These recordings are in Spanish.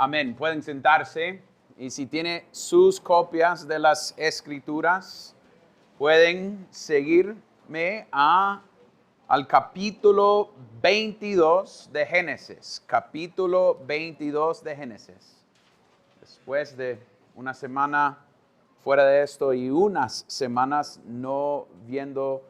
Amén. Pueden sentarse y si tiene sus copias de las Escrituras, pueden seguirme al capítulo 22 de Génesis. Capítulo 22 de Génesis. Después de una semana fuera de esto y unas semanas no viendo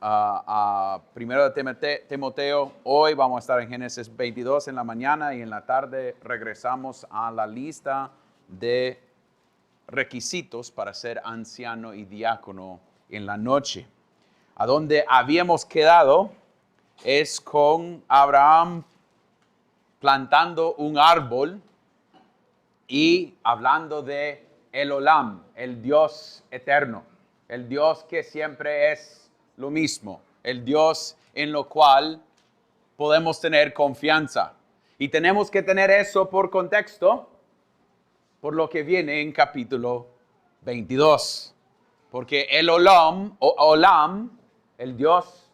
a primero de Timoteo, hoy vamos a estar en Génesis 22 en la mañana y en la tarde regresamos a la lista de requisitos para ser anciano y diácono en la noche. A donde habíamos quedado es con Abraham plantando un árbol y hablando de el Olam, el Dios eterno, el Dios que siempre es lo mismo, el Dios en lo cual podemos tener confianza. Y tenemos que tener eso por contexto, por lo que viene en capítulo 22. Porque el Olam, el Dios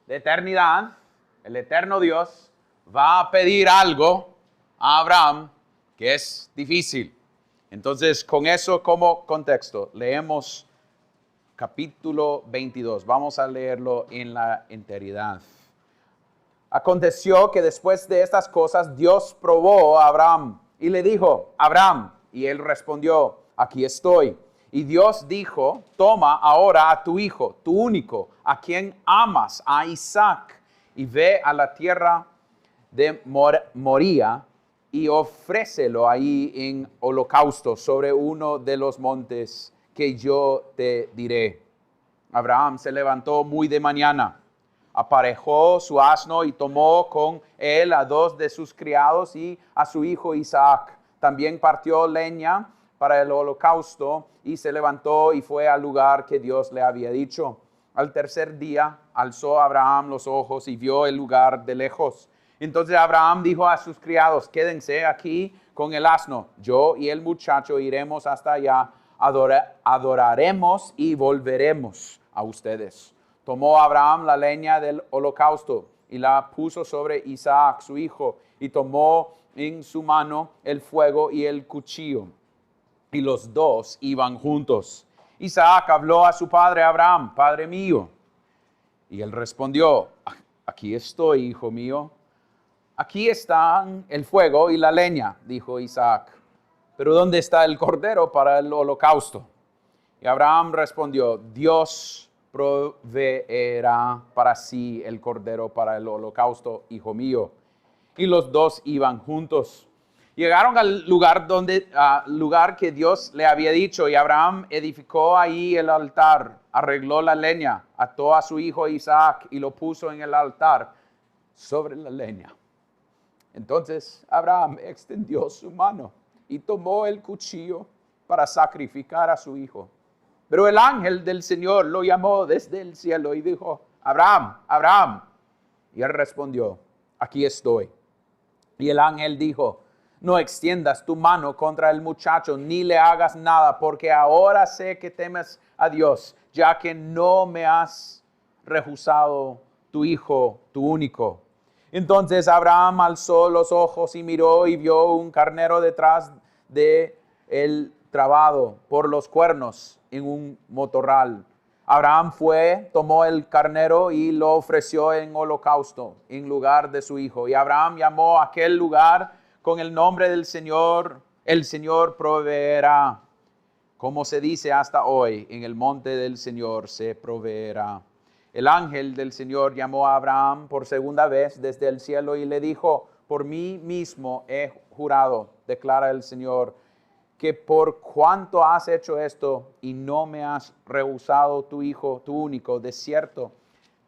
de eternidad, el eterno Dios, va a pedir algo a Abraham que es difícil. Entonces, con eso como contexto, leemos capítulo 22. Vamos a leerlo en la enteridad. Aconteció que después de estas cosas, Dios probó a Abraham y le dijo, Abraham, y él respondió, aquí estoy. Y Dios dijo, toma ahora a tu hijo, tu único, a quien amas, a Isaac, y ve a la tierra de Moría y ofrécelo ahí en holocausto sobre uno de los montes que yo te diré. Abraham se levantó muy de mañana, aparejó su asno y tomó con él a 2 de sus criados y a su hijo Isaac. También partió leña para el holocausto y se levantó y fue al lugar que Dios le había dicho. Al tercer día alzó Abraham los ojos y vio el lugar de lejos. Entonces Abraham dijo a sus criados, quédense aquí con el asno. Yo y el muchacho iremos hasta allá, adoraremos y volveremos a ustedes. Tomó Abraham la leña del holocausto y la puso sobre Isaac, su hijo, y tomó en su mano el fuego y el cuchillo. Y los dos iban juntos. Isaac habló a su padre Abraham, padre mío. Y él respondió, aquí estoy, hijo mío. Aquí están el fuego y la leña, dijo Isaac. Pero ¿dónde está el cordero para el holocausto? Y Abraham respondió, Dios proveerá para sí el cordero para el holocausto, hijo mío. Y los dos iban juntos. Llegaron al lugar que Dios le había dicho, y Abraham edificó ahí el altar, arregló la leña, ató a su hijo Isaac y lo puso en el altar sobre la leña. Entonces Abraham extendió su mano y tomó el cuchillo para sacrificar a su hijo. Pero el ángel del Señor lo llamó desde el cielo y dijo, Abraham, Abraham. Y él respondió, aquí estoy. Y el ángel dijo, no extiendas tu mano contra el muchacho, ni le hagas nada, porque ahora sé que temes a Dios, ya que no me has rehusado tu hijo, tu único. Entonces Abraham alzó los ojos y miró y vio un carnero detrás de él trabado por los cuernos en un matorral. Abraham fue, tomó el carnero y lo ofreció en holocausto en lugar de su hijo. Y Abraham llamó a aquel lugar con el nombre del Señor, el Señor proveerá. Como se dice hasta hoy, en el monte del Señor se proveerá. El ángel del Señor llamó a Abraham por segunda vez desde el cielo y le dijo, por mí mismo he jurado, declara el Señor, que por cuanto has hecho esto y no me has rehusado tu hijo, tu único, de cierto,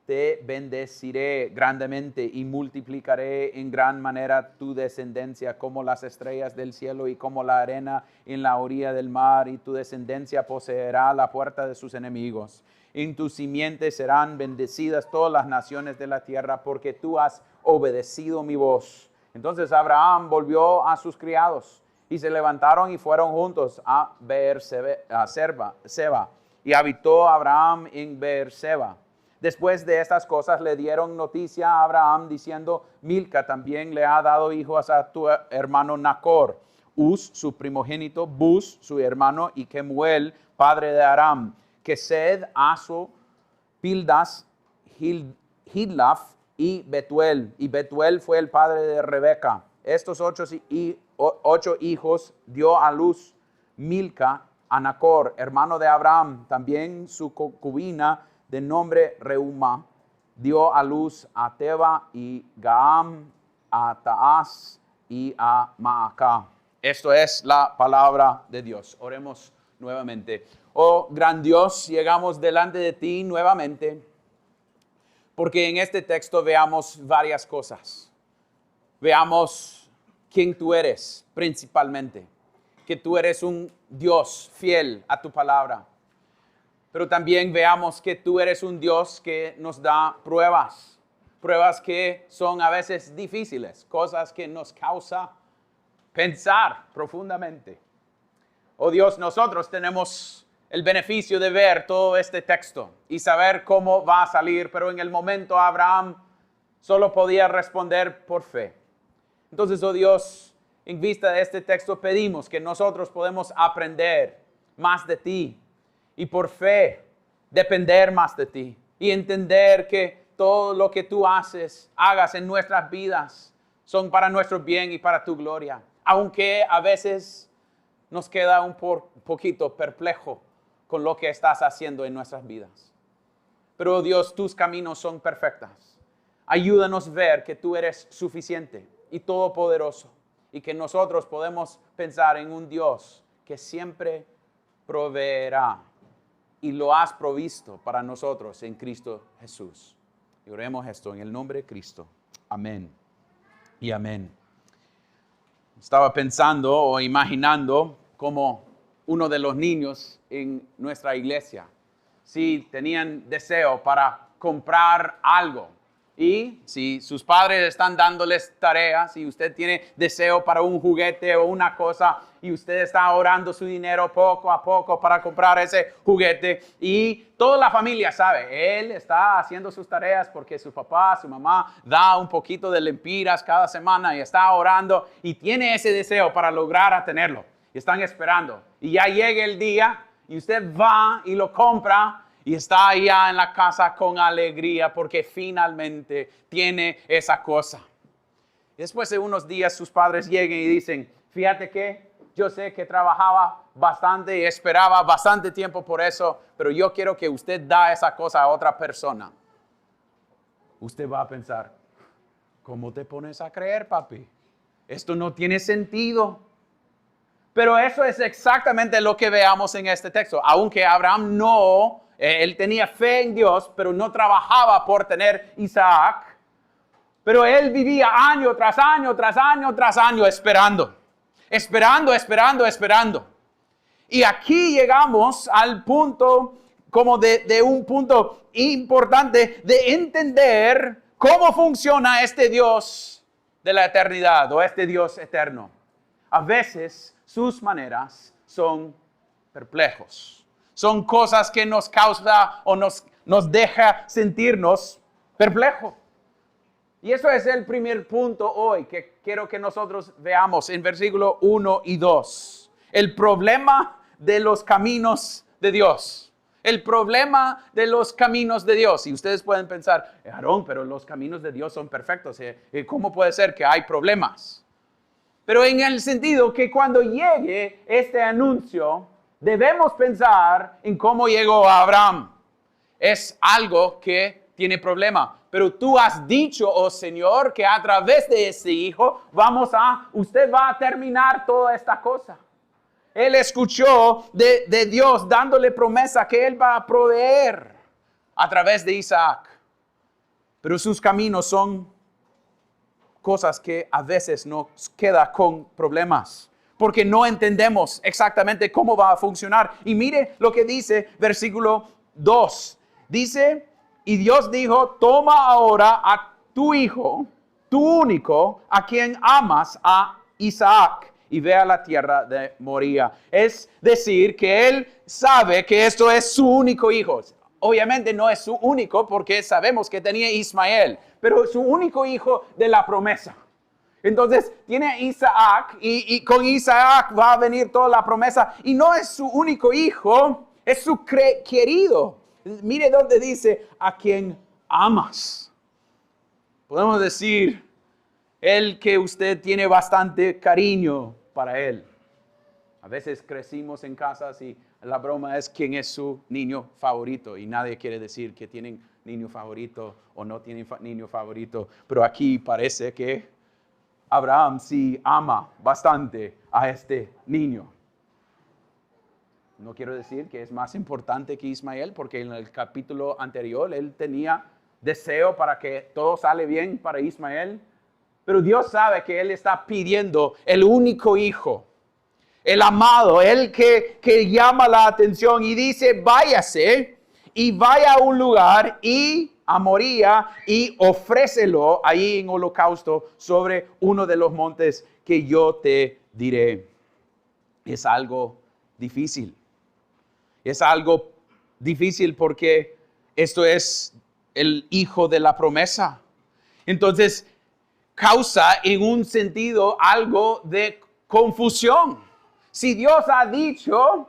te bendeciré grandemente y multiplicaré en gran manera tu descendencia como las estrellas del cielo y como la arena en la orilla del mar, y tu descendencia poseerá la puerta de sus enemigos. En tu simiente serán bendecidas todas las naciones de la tierra, porque tú has obedecido mi voz. Entonces Abraham volvió a sus criados y se levantaron y fueron juntos a Beerseba. Y habitó Abraham en Beerseba. Después de estas cosas le dieron noticia a Abraham diciendo, Milca también le ha dado hijos a tu hermano Nacor, Uz, su primogénito, Buz, su hermano, y Kemuel, padre de Aram, Kesed, Aso, Pildas, Hidlaf y Betuel. Y Betuel fue el padre de Rebeca. Estos 8 hijos dio a luz Milca a Nacor, hermano de Abraham. También su concubina de nombre Reuma dio a luz a Teba y Gaam, a Taas y a Maacá. Esto es la palabra de Dios. Oremos nuevamente. Oh gran Dios, llegamos delante de ti nuevamente, porque en este texto veamos varias cosas. Veamos quién tú eres principalmente, que tú eres un Dios fiel a tu palabra. Pero también veamos que tú eres un Dios que nos da pruebas que son a veces difíciles, cosas que nos causa pensar profundamente. Oh Dios, nosotros tenemos el beneficio de ver todo este texto y saber cómo va a salir, pero en el momento Abraham solo podía responder por fe. Entonces, oh Dios, en vista de este texto pedimos que nosotros podemos aprender más de ti y por fe depender más de ti y entender que todo lo que tú hagas en nuestras vidas son para nuestro bien y para tu gloria. Aunque a veces nos queda un poquito perplejo con lo que estás haciendo en nuestras vidas. Pero Dios, tus caminos son perfectos. Ayúdanos a ver que tú eres suficiente y todopoderoso y que nosotros podemos pensar en un Dios que siempre proveerá y lo has provisto para nosotros en Cristo Jesús. Y oremos esto en el nombre de Cristo. Amén y amén. Estaba pensando o imaginando como uno de los niños en nuestra iglesia, si tenían deseo para comprar algo y si sus padres están dándoles tareas y usted tiene deseo para un juguete o una cosa y usted está ahorrando su dinero poco a poco para comprar ese juguete y toda la familia sabe, él está haciendo sus tareas porque su papá, su mamá da un poquito de lempiras cada semana y está ahorrando y tiene ese deseo para lograr tenerlo. Y están esperando. Y ya llega el día y usted va y lo compra y está allá en la casa con alegría porque finalmente tiene esa cosa. Y después de unos días sus padres llegan y dicen, fíjate que yo sé que trabajaba bastante y esperaba bastante tiempo por eso, pero yo quiero que usted da esa cosa a otra persona. Usted va a pensar, ¿cómo te pones a creer, papi? Esto no tiene sentido. Pero eso es exactamente lo que veamos en este texto. Aunque Abraham él tenía fe en Dios, pero no trabajaba por tener Isaac. Pero él vivía año tras año, tras año, tras año esperando. Esperando. Y aquí llegamos al punto, como de un punto importante de entender cómo funciona este Dios de la eternidad o este Dios eterno. A veces sus maneras son perplejos. Son cosas que nos causa o nos deja sentirnos perplejos. Y eso es el primer punto hoy que quiero que nosotros veamos en versículo 1 y 2. El problema de los caminos de Dios. El problema de los caminos de Dios. Y ustedes pueden pensar, Aarón, pero los caminos de Dios son perfectos. ¿Cómo puede ser que hay problemas? Pero en el sentido que cuando llegue este anuncio, debemos pensar en cómo llegó a Abraham. Es algo que tiene problema. Pero tú has dicho, oh Señor, que a través de ese hijo usted va a terminar toda esta cosa. Él escuchó de Dios dándole promesa que él va a proveer a través de Isaac. Pero sus caminos son cosas que a veces nos queda con problemas, porque no entendemos exactamente cómo va a funcionar. Y mire lo que dice versículo 2. Dice, y Dios dijo, toma ahora a tu hijo, tu único, a quien amas, a Isaac, y ve a la tierra de Moría. Es decir, que él sabe que esto es su único hijo. obviamente no es su único, porque sabemos que tenía Ismael, pero su único hijo de la promesa. Entonces tiene Isaac y con Isaac va a venir toda la promesa. Y no es su único hijo, es su querido. Mire donde dice, a quien amas. Podemos decir, el que usted tiene bastante cariño para él. A veces crecimos en casas y la broma es quién es su niño favorito. Y nadie quiere decir que tienen niño favorito o no tienen niño favorito. Pero aquí parece que Abraham sí ama bastante a este niño. No quiero decir que es más importante que Ismael, porque en el capítulo anterior él tenía deseo para que todo sale bien para Ismael. Pero Dios sabe que él está pidiendo el único hijo, el amado, el que llama la atención y dice, váyase y vaya a un lugar y a Moría y ofrécelo ahí en holocausto sobre uno de los montes que yo te diré. Es algo difícil. Es algo difícil porque esto es el hijo de la promesa. Entonces, causa en un sentido algo de confusión. Si Dios ha dicho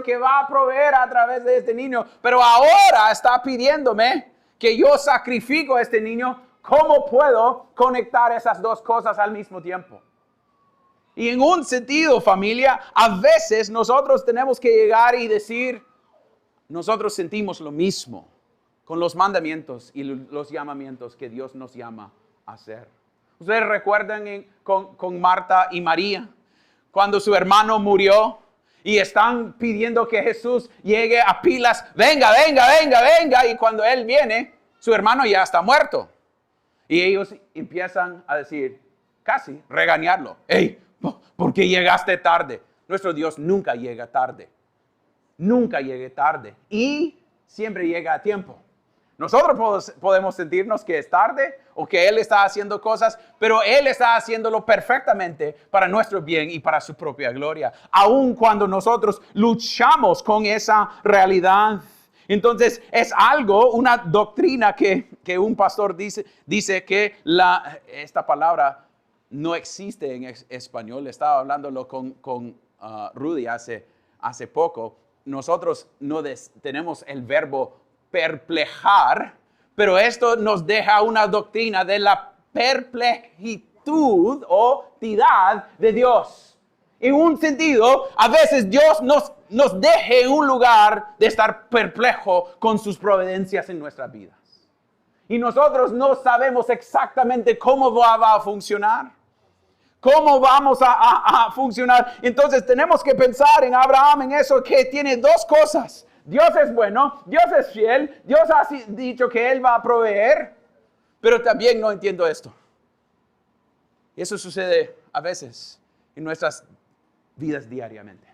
que va a proveer a través de este niño, pero ahora está pidiéndome que yo sacrifico a este niño, ¿cómo puedo conectar esas dos cosas al mismo tiempo? Y en un sentido, familia, a veces nosotros tenemos que llegar y decir, nosotros sentimos lo mismo con los mandamientos y los llamamientos que Dios nos llama a hacer. Ustedes recuerdan con Marta y María, cuando su hermano murió y están pidiendo que Jesús llegue a pilas, venga, y cuando Él viene, su hermano ya está muerto. Y ellos empiezan a decir, casi regañarlo, hey, ¿por qué llegaste tarde? Nuestro Dios nunca llega tarde. Nunca llegue tarde y siempre llega a tiempo. Nosotros podemos sentirnos que es tarde o que Él está haciendo cosas, pero Él está haciéndolo perfectamente para nuestro bien y para su propia gloria. Aun cuando nosotros luchamos con esa realidad. Entonces es algo, una doctrina que un pastor dice que esta palabra no existe en español. Estaba hablándolo con Rudy hace poco. Nosotros no tenemos el verbo perplejar, pero esto nos deja una doctrina de la perplejitud o tidad de Dios. En un sentido, a veces Dios nos deja en un lugar de estar perplejo con sus providencias en nuestras vidas. Y nosotros no sabemos exactamente cómo va a funcionar. ¿Cómo vamos a funcionar? Entonces tenemos que pensar en Abraham, en eso que tiene dos cosas. Dios es bueno, Dios es fiel, Dios ha dicho que Él va a proveer, pero también no entiendo esto. Y eso sucede a veces en nuestras vidas diariamente.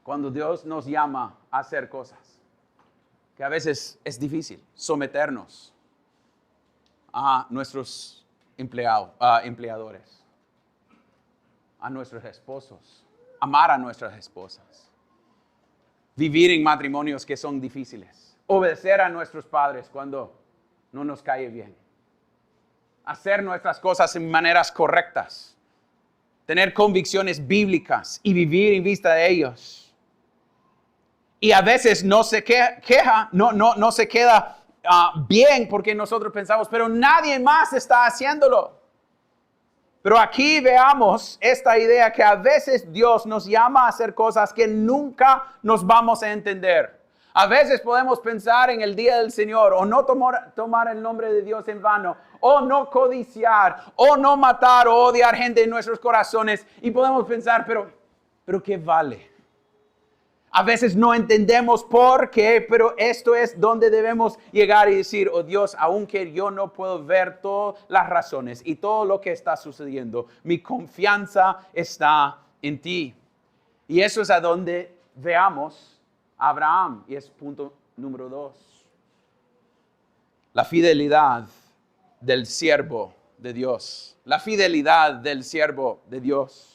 Cuando Dios nos llama a hacer cosas, que a veces es difícil someternos a nuestros empleadores, a nuestros esposos, amar a nuestras esposas. Vivir en matrimonios que son difíciles. Obedecer a nuestros padres cuando no nos cae bien. Hacer nuestras cosas en maneras correctas. Tener convicciones bíblicas y vivir en vista de ellos. Y a veces no se queja, no se queda bien porque nosotros pensamos, pero nadie más está haciéndolo. Pero aquí veamos esta idea que a veces Dios nos llama a hacer cosas que nunca nos vamos a entender. A veces podemos pensar en el día del Señor o no tomar el nombre de Dios en vano o no codiciar o no matar o odiar gente en nuestros corazones y podemos pensar, pero ¿qué vale? A veces no entendemos por qué, pero esto es donde debemos llegar y decir, oh Dios, aunque yo no puedo ver todas las razones y todo lo que está sucediendo, mi confianza está en ti. Y eso es a donde veamos a Abraham, y es punto número 2. La fidelidad del siervo de Dios. La fidelidad del siervo de Dios.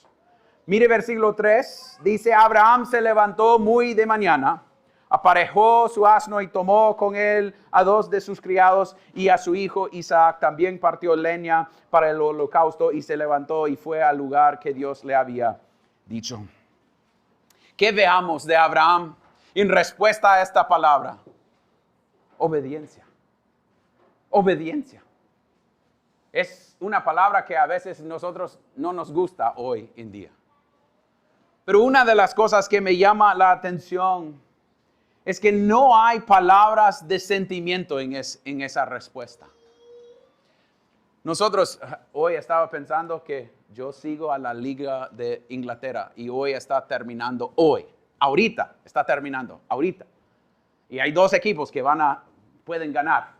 Mire versículo 3, dice, Abraham se levantó muy de mañana, aparejó su asno y tomó con él a 2 de sus criados y a su hijo Isaac. También partió leña para el holocausto y se levantó y fue al lugar que Dios le había dicho. ¿Qué veamos de Abraham en respuesta a esta palabra? Obediencia. Obediencia. Es una palabra que a veces nosotros no nos gusta hoy en día. Pero una de las cosas que me llama la atención es que no hay palabras de sentimiento en esa respuesta. Nosotros, hoy estaba pensando que yo sigo a la Liga de Inglaterra y hoy está terminando, ahorita está terminando. Y hay 2 equipos que pueden ganar.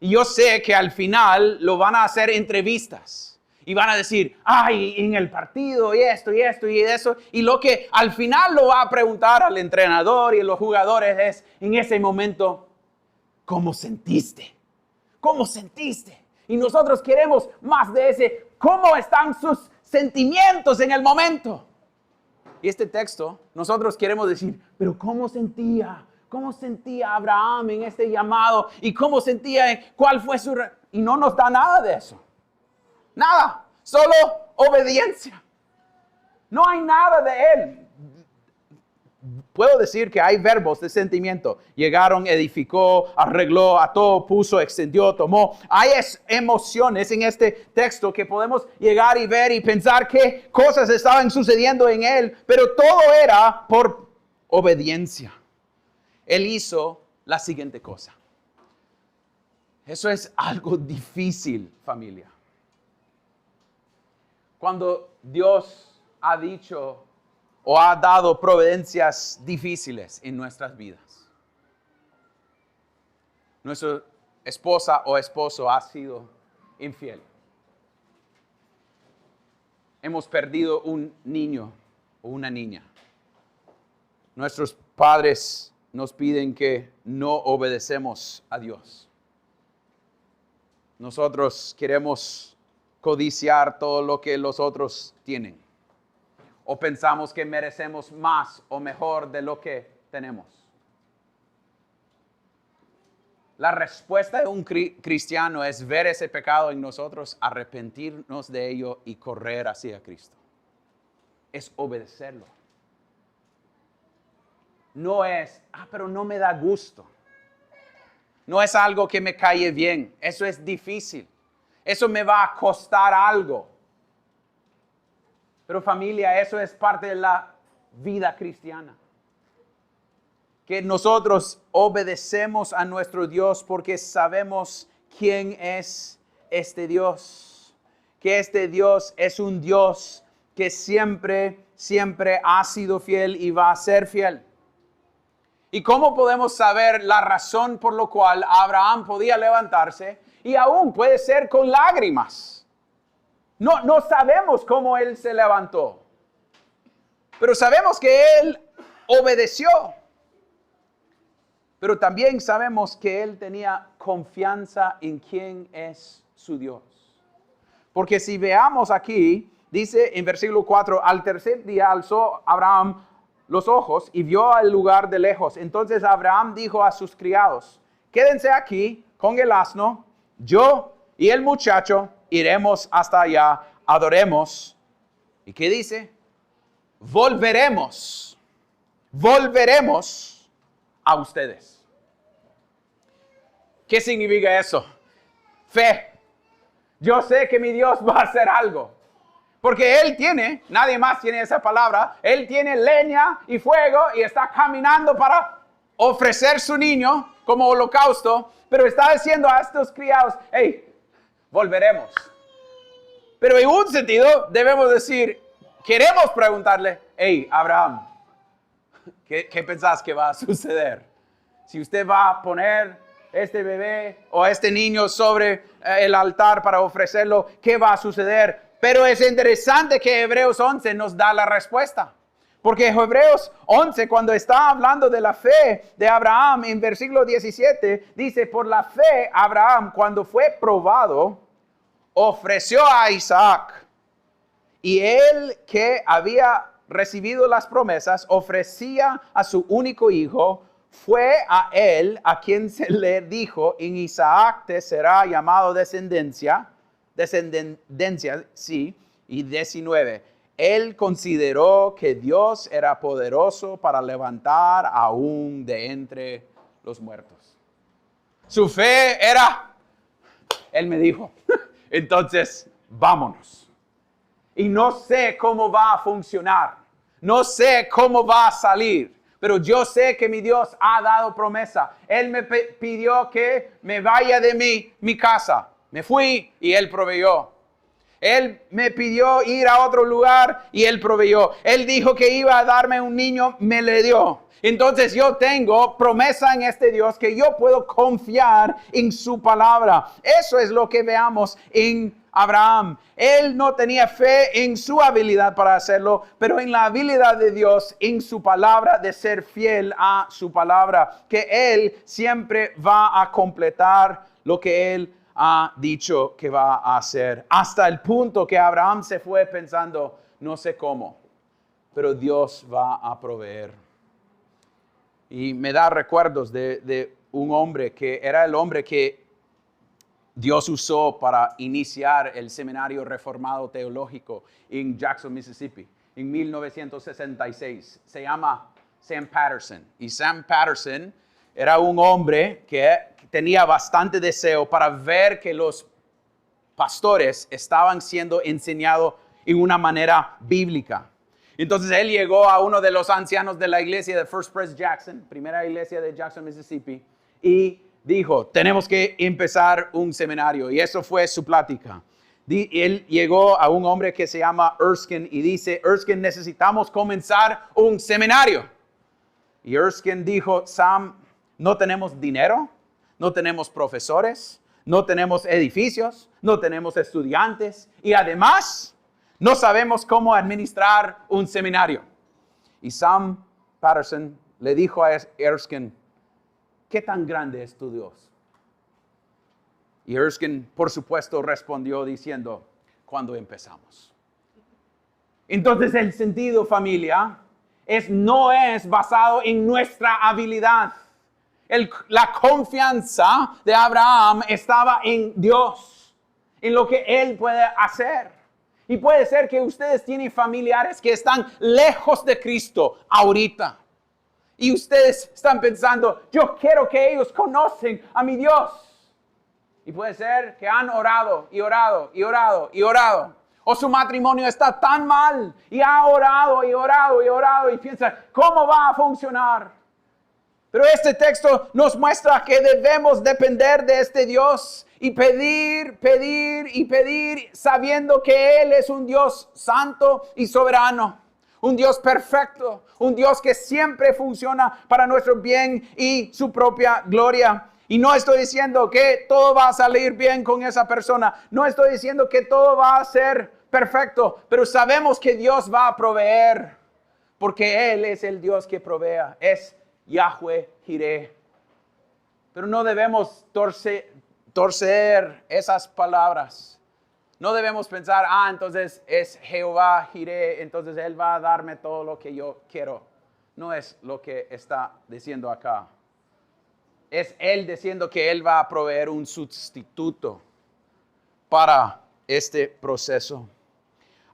Y yo sé que al final lo van a hacer entrevistas. Y van a decir, en el partido y esto y esto y eso. Y lo que al final lo va a preguntar al entrenador y a los jugadores es, en ese momento, ¿cómo sentiste? ¿Cómo sentiste? Y nosotros queremos más de ese, ¿cómo están sus sentimientos en el momento? Y este texto, nosotros queremos decir, pero ¿cómo sentía? ¿Cómo sentía Abraham en este llamado? ¿Y cómo sentía? ¿Cuál fue su...? Y no nos da nada de eso. Nada, solo obediencia. No hay nada de él. Puedo decir que hay verbos de sentimiento. Llegaron, edificó, arregló, ató, puso, extendió, tomó. Hay emociones en este texto que podemos llegar y ver y pensar qué cosas estaban sucediendo en él. Pero todo era por obediencia. Él hizo la siguiente cosa. Eso es algo difícil, familia. Cuando Dios ha dicho o ha dado providencias difíciles en nuestras vidas. Nuestra esposa o esposo ha sido infiel. Hemos perdido un niño o una niña. Nuestros padres nos piden que no obedecemos a Dios. Nosotros queremos codiciar todo lo que los otros tienen. O pensamos que merecemos más o mejor de lo que tenemos. La respuesta de un cristiano es ver ese pecado en nosotros, arrepentirnos de ello y correr hacia Cristo. Es obedecerlo. No es, pero no me da gusto. No es algo que me cae bien. Eso es difícil. Eso me va a costar algo. Pero familia, eso es parte de la vida cristiana. Que nosotros obedecemos a nuestro Dios porque sabemos quién es este Dios. Que este Dios es un Dios que siempre ha sido fiel y va a ser fiel. ¿Y cómo podemos saber la razón por la cual Abraham podía levantarse? Y aún puede ser con lágrimas. No sabemos cómo él se levantó. Pero sabemos que él obedeció. Pero también sabemos que él tenía confianza en quién es su Dios. Porque si veamos aquí, dice en versículo 4, al tercer día alzó Abraham los ojos y vio el lugar de lejos. Entonces Abraham dijo a sus criados, quédense aquí con el asno, yo y el muchacho iremos hasta allá, adoremos. ¿Y qué dice? Volveremos a ustedes. ¿Qué significa eso? Fe. Yo sé que mi Dios va a hacer algo. Porque nadie más tiene esa palabra, él tiene leña y fuego y está caminando para ofrecer su niño como holocausto, pero está diciendo a estos criados, hey, volveremos. Pero en un sentido debemos decir, queremos preguntarle, hey, Abraham, ¿qué pensás que va a suceder? Si usted va a poner este bebé o este niño sobre el altar para ofrecerlo, ¿qué va a suceder? Pero es interesante que Hebreos 11 nos da la respuesta. Porque Hebreos 11, cuando está hablando de la fe de Abraham, en versículo 17, dice, por la fe Abraham, cuando fue probado, ofreció a Isaac. Y él que había recibido las promesas, ofrecía a su único hijo, fue a él a quien se le dijo, en Isaac te será llamado descendencia, sí, y 19. Él consideró que Dios era poderoso para levantar aún de entre los muertos. Su fe era, él me dijo, entonces vámonos. Y no sé cómo va a funcionar, no sé cómo va a salir. Pero yo sé que mi Dios ha dado promesa. Él me pidió que me vaya de mi casa. Me fui y Él proveyó. Él me pidió ir a otro lugar y Él proveyó. Él dijo que iba a darme un niño, me le dio. Entonces yo tengo promesa en este Dios que yo puedo confiar en su palabra. Eso es lo que veamos en Abraham. Él no tenía fe en su habilidad para hacerlo, pero en la habilidad de Dios, en su palabra, de ser fiel a su palabra, que Él siempre va a completar lo que Él ha dicho que va a hacer. Hasta el punto que Abraham se fue pensando, no sé cómo, pero Dios va a proveer. Y me da recuerdos de un hombre que era el hombre que Dios usó para iniciar el seminario reformado teológico en Jackson, Mississippi, en 1966. Se llama Sam Patterson. Y Sam Patterson era un hombre que tenía bastante deseo para ver que los pastores estaban siendo enseñados en una manera bíblica. Entonces él llegó a uno de los ancianos de la iglesia de First Pres Jackson, primera iglesia de Jackson, Mississippi, y dijo, tenemos que empezar un seminario. Y eso fue su plática. Él llegó a un hombre que se llama Erskine y dice, Erskine, necesitamos comenzar un seminario. Y Erskine dijo, Sam, no tenemos dinero, no tenemos profesores, no tenemos edificios, no tenemos estudiantes y además no sabemos cómo administrar un seminario. Y Sam Patterson le dijo a Erskine, ¿qué tan grande es tu Dios? Y Erskine, por supuesto, respondió diciendo, ¿cuándo empezamos? Entonces el sentido, familia, no es basado en nuestra habilidad. La confianza de Abraham estaba en Dios, en lo que Él puede hacer. Y puede ser que ustedes tienen familiares que están lejos de Cristo ahorita. Y ustedes están pensando, yo quiero que ellos conozcan a mi Dios. Y puede ser que han orado y orado y orado y orado. O su matrimonio está tan mal y ha orado y orado y orado y piensa, ¿cómo va a funcionar? Pero este texto nos muestra que debemos depender de este Dios y pedir, pedir y pedir, sabiendo que Él es un Dios santo y soberano. Un Dios perfecto, un Dios que siempre funciona para nuestro bien y su propia gloria. Y no estoy diciendo que todo va a salir bien con esa persona. No estoy diciendo que todo va a ser perfecto, pero sabemos que Dios va a proveer, porque Él es el Dios que provea. Es Yahweh Jireh. Pero no debemos torcer esas palabras. No debemos pensar, entonces es Jehová Jireh, entonces Él va a darme todo lo que yo quiero. No es lo que está diciendo acá. Es Él diciendo que Él va a proveer un sustituto para este proceso.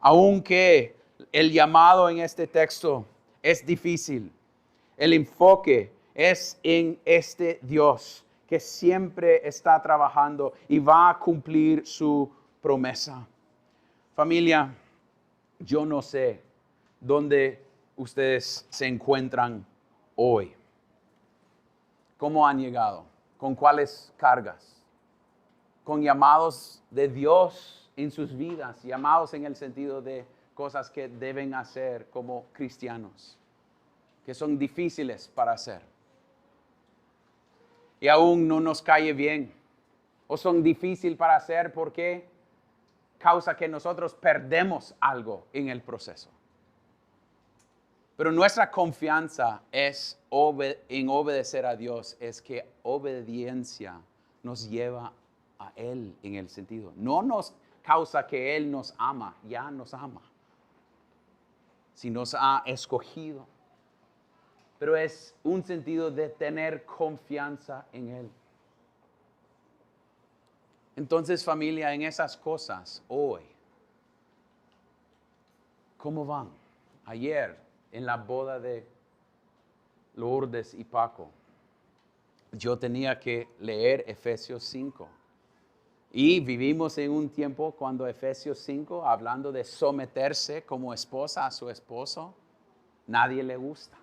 Aunque el llamado en este texto es difícil, el enfoque es en este Dios que siempre está trabajando y va a cumplir su promesa. Familia, yo no sé dónde ustedes se encuentran hoy. ¿Cómo han llegado? ¿Con cuáles cargas? ¿Con llamados de Dios en sus vidas? Llamados en el sentido de cosas que deben hacer como cristianos, que son difíciles para hacer. Y aún no nos cae bien. O son difíciles para hacer porque causa que nosotros perdemos algo en el proceso. Pero nuestra confianza es en obedecer a Dios, es que obediencia nos lleva a Él en el sentido. No nos causa que Él nos ama, ya nos ama. Si nos ha escogido. pero es un sentido de tener confianza en Él. Entonces, familia, en esas cosas, hoy, ¿cómo van? Ayer, en la boda de Lourdes y Paco, yo tenía que leer Efesios 5. Y vivimos en un tiempo cuando Efesios 5, hablando de someterse como esposa a su esposo, nadie le gusta.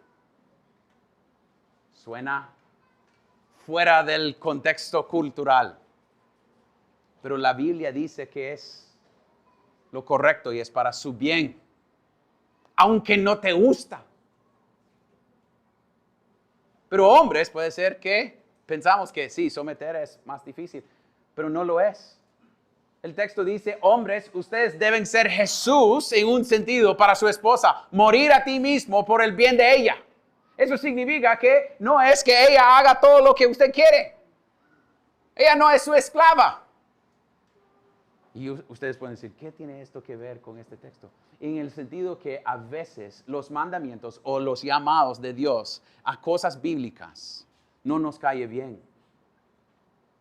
Suena fuera del contexto cultural. Pero la Biblia dice que es lo correcto y es para su bien. Aunque no te gusta. Pero hombres, puede ser que pensamos que sí, someter es más difícil, pero no lo es. El texto dice, hombres, ustedes deben ser Jesús en un sentido para su esposa, morir a ti mismo por el bien de ella. Eso significa que no es que ella haga todo lo que usted quiere. Ella no es su esclava. Y ustedes pueden decir, ¿qué tiene esto que ver con este texto? En el sentido que a veces los mandamientos o los llamados de Dios a cosas bíblicas no nos cae bien.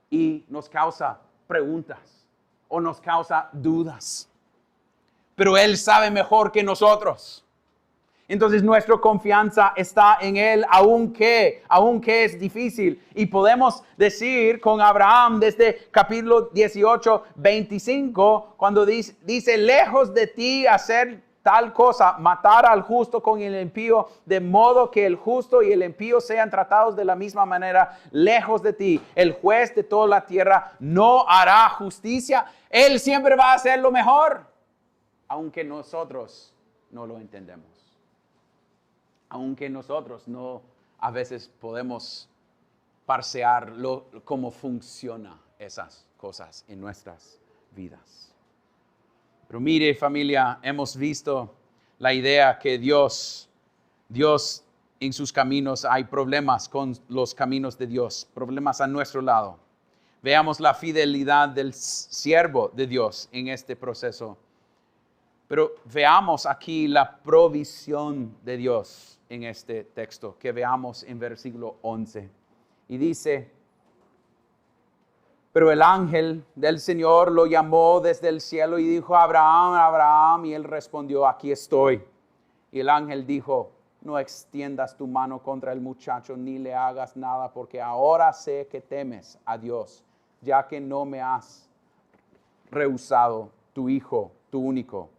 Y nos causa preguntas o nos causa dudas. Pero Él sabe mejor que nosotros. Entonces nuestra confianza está en Él, aunque es difícil. Y podemos decir con Abraham desde capítulo 18, 25, cuando dice, lejos de ti hacer tal cosa, matar al justo con el impío, de modo que el justo y el impío sean tratados de la misma manera, lejos de ti. El juez de toda la tierra no hará justicia. Él siempre va a hacer lo mejor, aunque nosotros no lo entendemos. Aunque nosotros no a veces podemos parsear cómo funcionan esas cosas en nuestras vidas. Pero mire, familia, hemos visto la idea que Dios en sus caminos, hay problemas con los caminos de Dios, problemas a nuestro lado. Veamos la fidelidad del siervo de Dios en este proceso. Pero veamos aquí la provisión de Dios en este texto que veamos en versículo 11. Y dice, pero el ángel del Señor lo llamó desde el cielo y dijo, Abraham, Abraham, y él respondió, aquí estoy. Y el ángel dijo, no extiendas tu mano contra el muchacho ni le hagas nada, porque ahora sé que temes a Dios, ya que no me has rehusado tu hijo, tu único.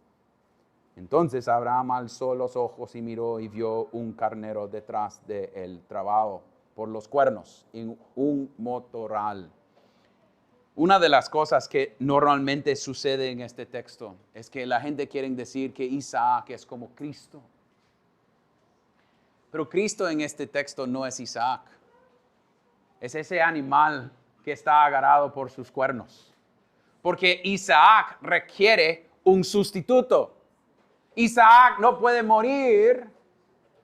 Entonces Abraham alzó los ojos y miró y vio un carnero detrás del trabado por los cuernos en un motorral. Una de las cosas que normalmente sucede en este texto es que la gente quiere decir que Isaac es como Cristo. Pero Cristo en este texto no es Isaac. Es ese animal que está agarrado por sus cuernos. Porque Isaac requiere un sustituto. Isaac no puede morir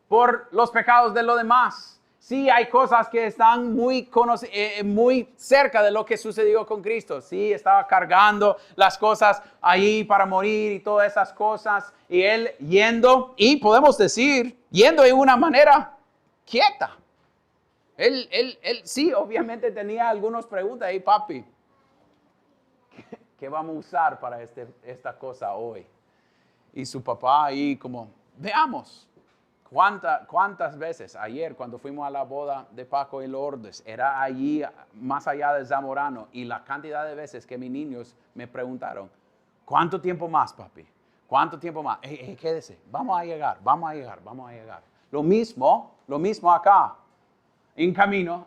por los pecados de los demás. Sí, hay cosas que están muy cerca de lo que sucedió con Cristo. Sí, estaba cargando las cosas ahí para morir y todas esas cosas. Y él yendo, y podemos decir, yendo de una manera quieta. Él sí, obviamente tenía algunas preguntas. Hey, papi, ¿qué vamos a usar para esta cosa hoy? Y su papá ahí como, veamos, ¿cuántas veces ayer cuando fuimos a la boda de Paco y Lourdes, era allí más allá de Zamorano, y la cantidad de veces que mis niños me preguntaron, ¿cuánto tiempo más, papi? ¿Cuánto tiempo más? Quédese, vamos a llegar. Lo mismo acá, en camino,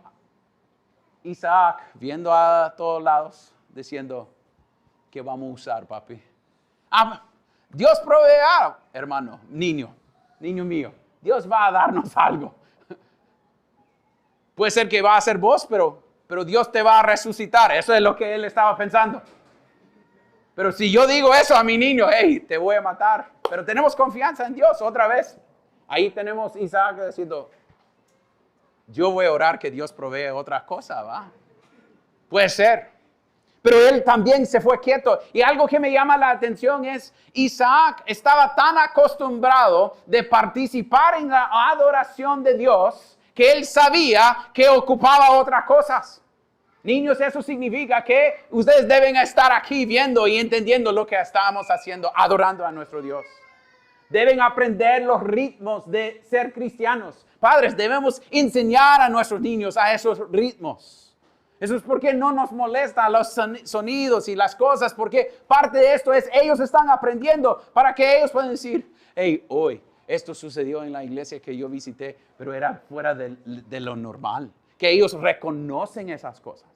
Isaac viendo a todos lados, diciendo, ¿qué vamos a usar, papi? Dios proveerá, hermano, niño mío. Dios va a darnos algo. Puede ser que va a ser vos, pero Dios te va a resucitar. Eso es lo que él estaba pensando. Pero si yo digo eso a mi niño, hey, te voy a matar. Pero tenemos confianza en Dios otra vez. Ahí tenemos Isaac diciendo, yo voy a orar que Dios provee otra cosa, ¿va? Puede ser. Pero él también se fue quieto. Y algo que me llama la atención es, Isaac estaba tan acostumbrado de participar en la adoración de Dios, que él sabía que ocupaba otras cosas. Niños, eso significa que ustedes deben estar aquí viendo y entendiendo lo que estamos haciendo, adorando a nuestro Dios. Deben aprender los ritmos de ser cristianos. Padres, debemos enseñar a nuestros niños a esos ritmos. Eso es porque no nos molestan los sonidos y las cosas, porque parte de esto es ellos están aprendiendo para que ellos puedan decir, hey, hoy esto sucedió en la iglesia que yo visité, pero era fuera de lo normal. Que ellos reconocen esas cosas.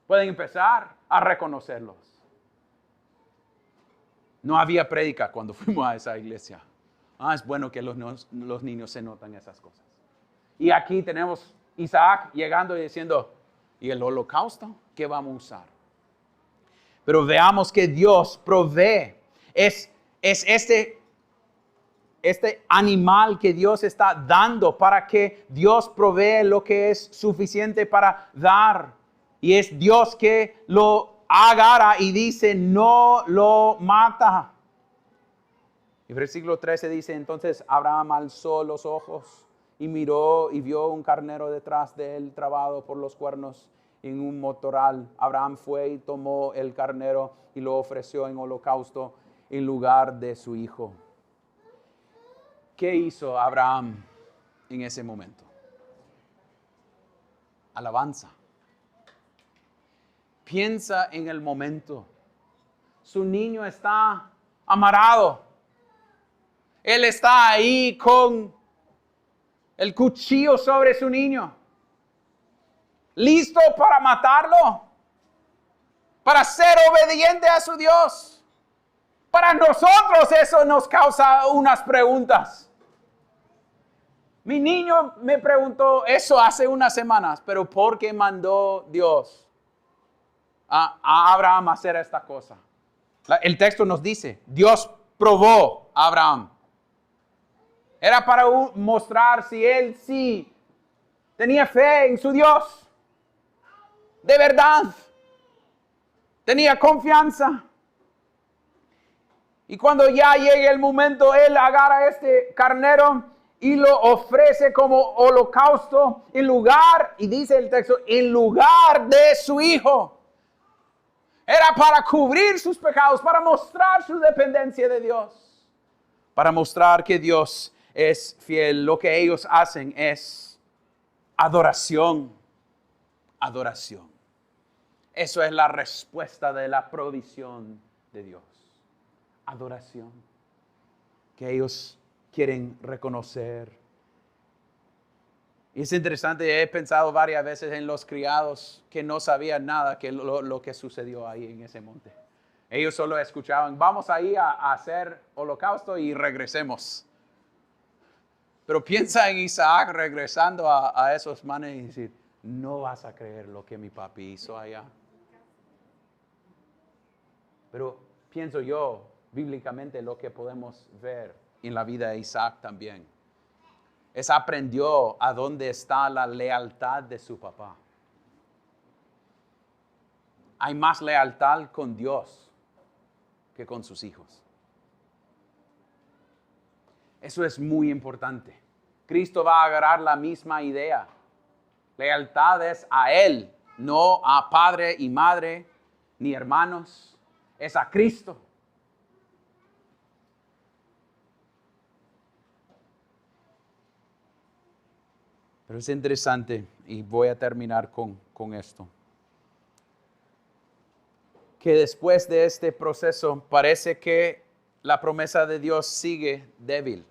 Pueden empezar a reconocerlos. No había prédica cuando fuimos a esa iglesia. Es bueno que los niños se notan esas cosas. Y aquí tenemos Isaac llegando y diciendo, ¿y el holocausto? ¿Qué vamos a usar? Pero veamos que Dios provee. Es este animal que Dios está dando para que Dios provee lo que es suficiente para dar. Y es Dios que lo agarra y dice, no lo mata. Y versículo 13 dice, entonces Abraham alzó los ojos y miró y vio un carnero detrás de él trabado por los cuernos en un motoral. Abraham fue y tomó el carnero y lo ofreció en holocausto en lugar de su hijo. ¿Qué hizo Abraham en ese momento? Alabanza. Piensa en el momento. Su niño está amarrado. Él está ahí con el cuchillo sobre su niño. Listo para matarlo. Para ser obediente a su Dios. Para nosotros eso nos causa unas preguntas. Mi niño me preguntó eso hace unas semanas, pero ¿por qué mandó Dios a Abraham a hacer esta cosa? El texto nos dice, Dios probó a Abraham. Era para mostrar si él sí tenía fe en su Dios. De verdad. Tenía confianza. Y cuando ya llegue el momento, él agarra este carnero y lo ofrece como holocausto en lugar, y dice el texto, en lugar de su hijo. Era para cubrir sus pecados, para mostrar su dependencia de Dios. Para mostrar que Dios es fiel. Lo que ellos hacen es adoración. Adoración. Eso es la respuesta de la provisión de Dios. Adoración. Que ellos quieren reconocer. Y es interesante, he pensado varias veces en los criados que no sabían nada que lo que sucedió ahí en ese monte. Ellos solo escuchaban, vamos ahí a hacer holocausto y regresemos. Pero piensa en Isaac regresando a esos manes y decir, no vas a creer lo que mi papi hizo allá. Pero pienso yo, bíblicamente, lo que podemos ver en la vida de Isaac también. Aprendió a dónde está la lealtad de su papá. Hay más lealtad con Dios que con sus hijos. Eso es muy importante. Cristo va a agarrar la misma idea. Lealtad es a Él, no a padre y madre, ni hermanos. Es a Cristo. Pero es interesante, y voy a terminar con esto, que después de este proceso parece que la promesa de Dios sigue débil.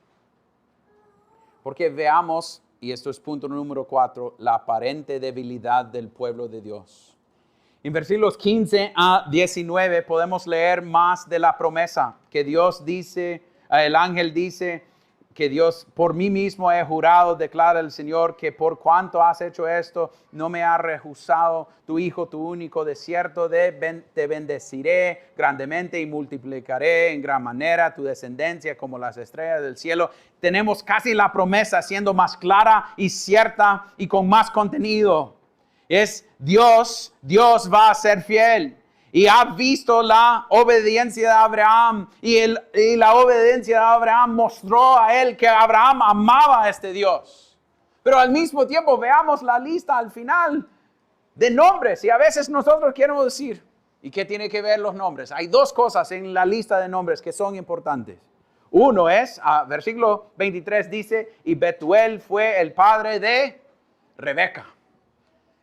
Porque veamos, y esto es punto número 4, la aparente debilidad del pueblo de Dios. En versículos 15 a 19 podemos leer más de la promesa que Dios dice, el ángel dice, que Dios, por mí mismo he jurado, declara el Señor, que por cuanto has hecho esto, no me ha rehusado tu Hijo, tu único. De cierto te bendeciré grandemente y multiplicaré en gran manera tu descendencia como las estrellas del cielo. Tenemos casi la promesa siendo más clara y cierta y con más contenido. Es Dios va a ser fiel. Y ha visto la obediencia de Abraham. Y la obediencia de Abraham mostró a él que Abraham amaba a este Dios. Pero al mismo tiempo veamos la lista al final de nombres. Y a veces nosotros queremos decir, ¿y qué tiene que ver los nombres? Hay dos cosas en la lista de nombres que son importantes. Uno es, versículo 23 dice, y Betuel fue el padre de Rebeca.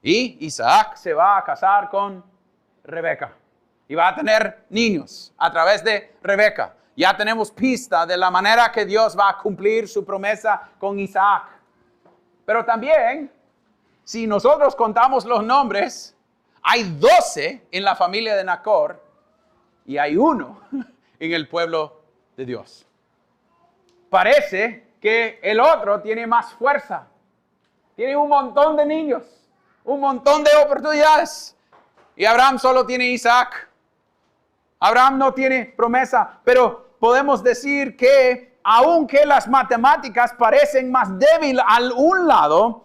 Y Isaac se va a casar con Rebeca. Y va a tener niños a través de Rebeca. Ya tenemos pista de la manera que Dios va a cumplir su promesa con Isaac. Pero también, si nosotros contamos los nombres, hay 12 en la familia de Nacor y hay 1 en el pueblo de Dios. Parece que el otro tiene más fuerza. Tiene un montón de niños, un montón de oportunidades. Y Abraham solo tiene Isaac. Abraham no tiene promesa, pero podemos decir que aunque las matemáticas parecen más débiles al un lado,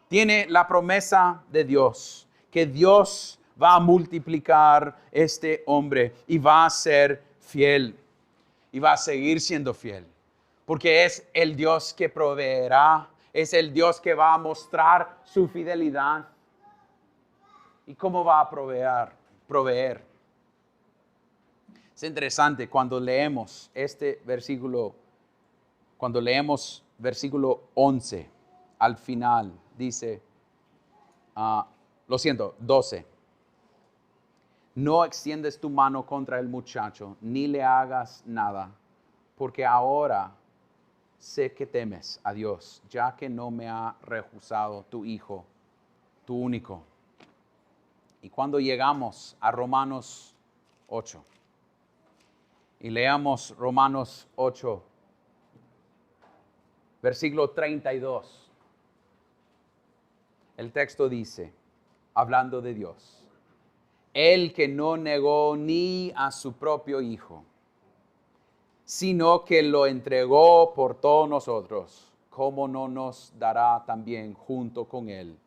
tiene la promesa de Dios, que Dios va a multiplicar este hombre y va a ser fiel y va a seguir siendo fiel, porque es el Dios que proveerá, es el Dios que va a mostrar su fidelidad. ¿Y cómo va a proveer? Es interesante cuando leemos este versículo, cuando leemos versículo 11, al final dice, 12. No extiendes tu mano contra el muchacho, ni le hagas nada, porque ahora sé que temes a Dios, ya que no me ha rehusado tu hijo, tu único. Y cuando llegamos a Romanos 8, y leamos Romanos 8, versículo 32. El texto dice, hablando de Dios, el que no negó ni a su propio hijo, sino que lo entregó por todos nosotros, ¿cómo no nos dará también junto con él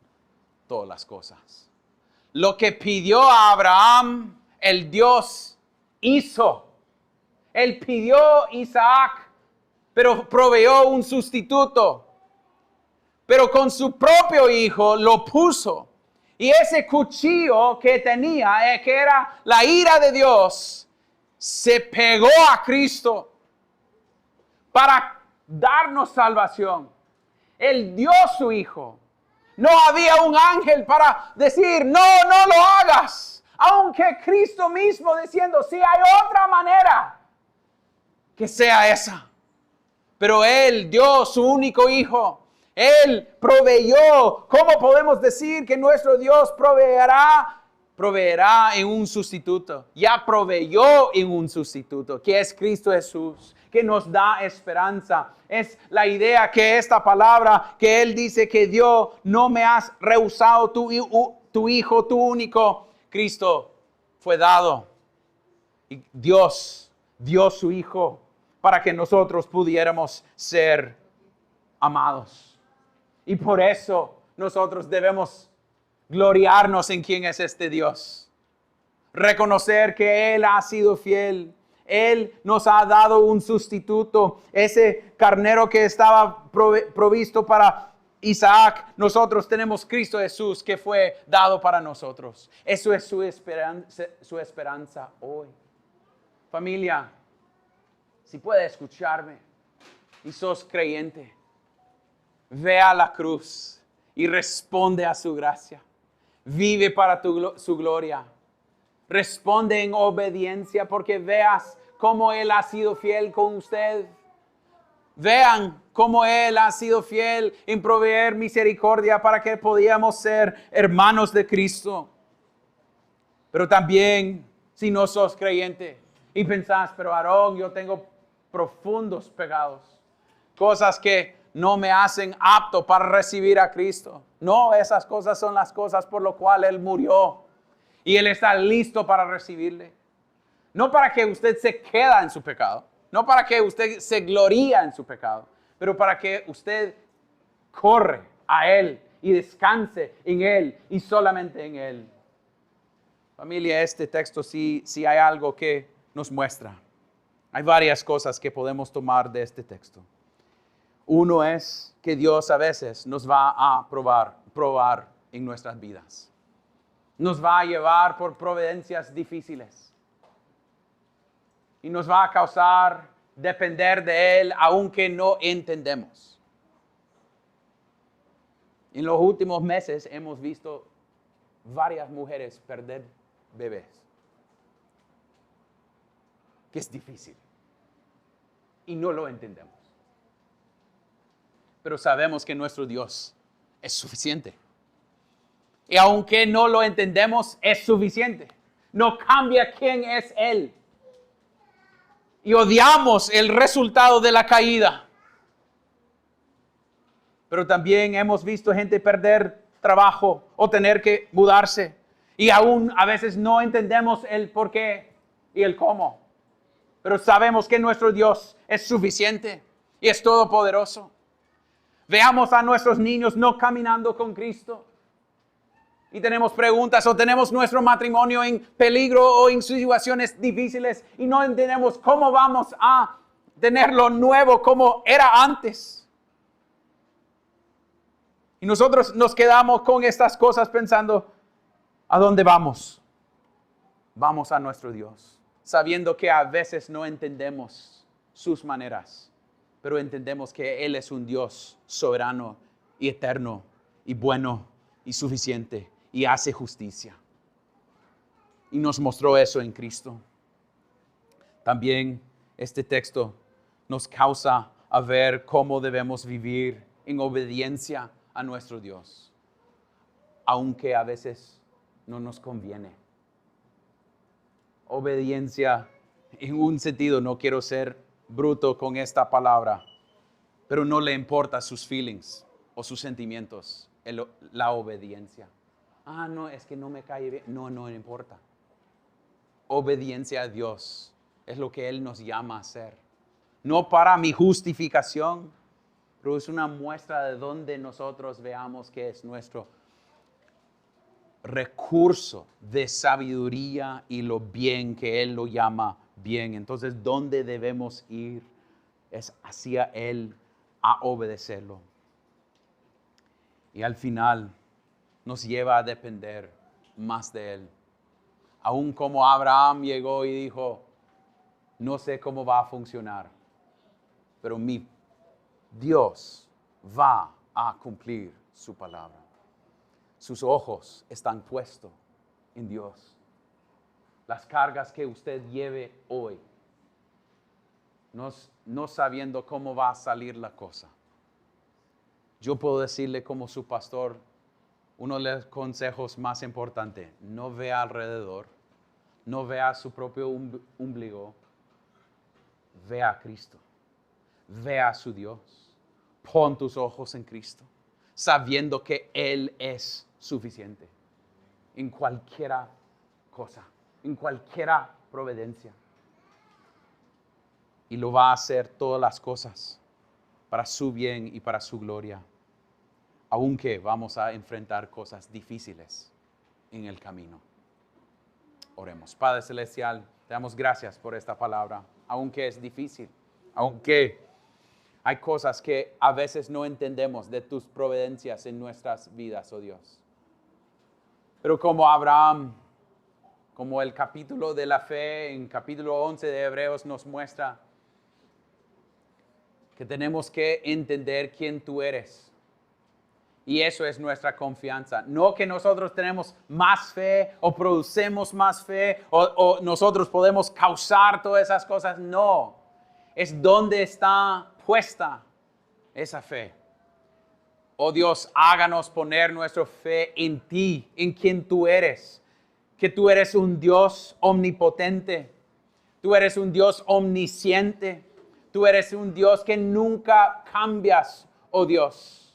todas las cosas? Lo que pidió a Abraham, el Dios hizo. Él pidió Isaac, pero proveyó un sustituto. Pero con su propio hijo lo puso. Y ese cuchillo que tenía, que era la ira de Dios, se pegó a Cristo para darnos salvación. Él dio su hijo. No había un ángel para decir, no lo hagas. Aunque Cristo mismo diciendo, sí hay otra manera que sea esa. Pero Él dio su único hijo. Él proveyó. ¿Cómo podemos decir que nuestro Dios proveerá? Proveerá en un sustituto. Ya proveyó en un sustituto, que es Cristo Jesús, que nos da esperanza. Es la idea que esta palabra que Él dice que dio, no me has rehusado tu hijo, tu único. Cristo fue dado. Y Dios dio su hijo para que nosotros pudiéramos ser amados. Y por eso nosotros debemos gloriarnos en quién es este Dios. Reconocer que Él ha sido fiel. Él nos ha dado un sustituto. Ese carnero que estaba provisto para Isaac, nosotros tenemos Cristo Jesús que fue dado para nosotros. Eso es su esperanza hoy. Familia, si puede escucharme y sos creyente, ve a la cruz y responde a su gracia. Vive para su gloria. Responde en obediencia porque veas cómo Él ha sido fiel con usted. Vean cómo Él ha sido fiel en proveer misericordia para que podamos ser hermanos de Cristo. Pero también, si no sos creyente y pensás, pero Aarón, yo tengo profundos pecados, cosas que no me hacen apto para recibir a Cristo. No, esas cosas son las cosas por lo cual Él murió. Y Él está listo para recibirle. No para que usted se quede en su pecado. No para que usted se gloría en su pecado. Pero para que usted corre a Él y descanse en Él y solamente en Él. Familia, este texto sí hay algo que nos muestra. Hay varias cosas que podemos tomar de este texto. Uno es que Dios a veces nos va a probar en nuestras vidas. Nos va a llevar por providencias difíciles. Y nos va a causar depender de Él aunque no entendemos. En los últimos meses hemos visto varias mujeres perder bebés. Que es difícil. Y no lo entendemos. Pero sabemos que nuestro Dios es suficiente. Y aunque no lo entendemos, es suficiente. No cambia quién es Él. Y odiamos el resultado de la caída. Pero también hemos visto gente perder trabajo o tener que mudarse. Y aún a veces no entendemos el por qué y el cómo. Pero sabemos que nuestro Dios es suficiente y es todopoderoso. Veamos a nuestros niños no caminando con Cristo. Y tenemos preguntas o tenemos nuestro matrimonio en peligro o en situaciones difíciles y no entendemos cómo vamos a tenerlo nuevo como era antes. Y nosotros nos quedamos con estas cosas pensando, ¿a dónde vamos? Vamos a nuestro Dios, sabiendo que a veces no entendemos sus maneras, pero entendemos que Él es un Dios soberano y eterno y bueno y suficiente y hace justicia. Y nos mostró eso en Cristo. También este texto nos causa a ver cómo debemos vivir en obediencia a nuestro Dios, aunque a veces no nos conviene. Obediencia, en un sentido, no quiero ser bruto con esta palabra, pero no le importa sus feelings o sus sentimientos, la obediencia. No, es que no me cae bien. No importa. Obediencia a Dios es lo que Él nos llama a hacer. No para mi justificación, pero es una muestra de donde nosotros veamos que es nuestro recurso de sabiduría y lo bien que Él lo llama bien. Entonces, ¿dónde debemos ir? Es hacia Él a obedecerlo. Y al final nos lleva a depender más de Él. Aún como Abraham llegó y dijo, no sé cómo va a funcionar, pero mi Dios va a cumplir su palabra. Sus ojos están puestos en Dios. Las cargas que usted lleve hoy, no sabiendo cómo va a salir la cosa. Yo puedo decirle como su pastor, uno de los consejos más importantes, no vea alrededor, no vea su propio ombligo, vea a Cristo, vea a su Dios, pon tus ojos en Cristo, sabiendo que Él es suficiente en cualquier cosa, en cualquier providencia. Y lo va a hacer todas las cosas para su bien y para su gloria. Aunque vamos a enfrentar cosas difíciles en el camino. Oremos. Padre Celestial, te damos gracias por esta palabra. Aunque es difícil, aunque hay cosas que a veces no entendemos de tus providencias en nuestras vidas, oh Dios. Pero como Abraham, como el capítulo de la fe, en capítulo 11 de Hebreos nos muestra que tenemos que entender quién tú eres. Y eso es nuestra confianza. No que nosotros tenemos más fe o producemos más fe o nosotros podemos causar todas esas cosas. No. Es donde está puesta esa fe. Oh Dios, háganos poner nuestra fe en ti, en quien tú eres. Que tú eres un Dios omnipotente. Tú eres un Dios omnisciente. Tú eres un Dios que nunca cambias, oh Dios.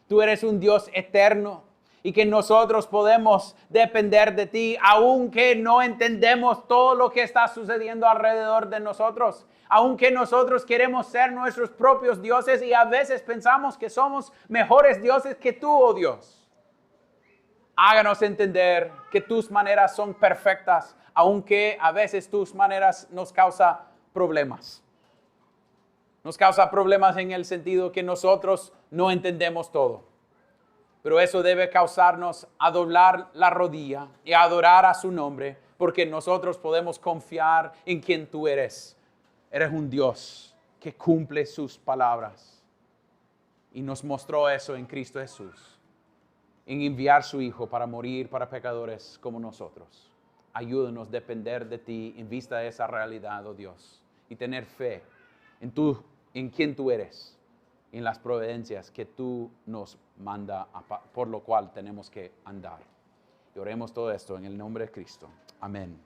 Tú eres un Dios eterno y que nosotros podemos depender de ti, aunque no entendemos todo lo que está sucediendo alrededor de nosotros. Aunque nosotros queremos ser nuestros propios dioses y a veces pensamos que somos mejores dioses que tú, oh Dios. Háganos entender que tus maneras son perfectas, aunque a veces tus maneras nos causan problemas. Nos causa problemas en el sentido que nosotros no entendemos todo. Pero eso debe causarnos a doblar la rodilla y a adorar a su nombre, porque nosotros podemos confiar en quien tú eres. Eres un Dios que cumple sus palabras. Y nos mostró eso en Cristo Jesús, en enviar su Hijo para morir para pecadores como nosotros. Ayúdanos a depender de ti en vista de esa realidad, oh Dios, y tener fe en quien tú eres, en las providencias que tú nos manda, por lo cual tenemos que andar. Y oremos todo esto en el nombre de Cristo. Amén.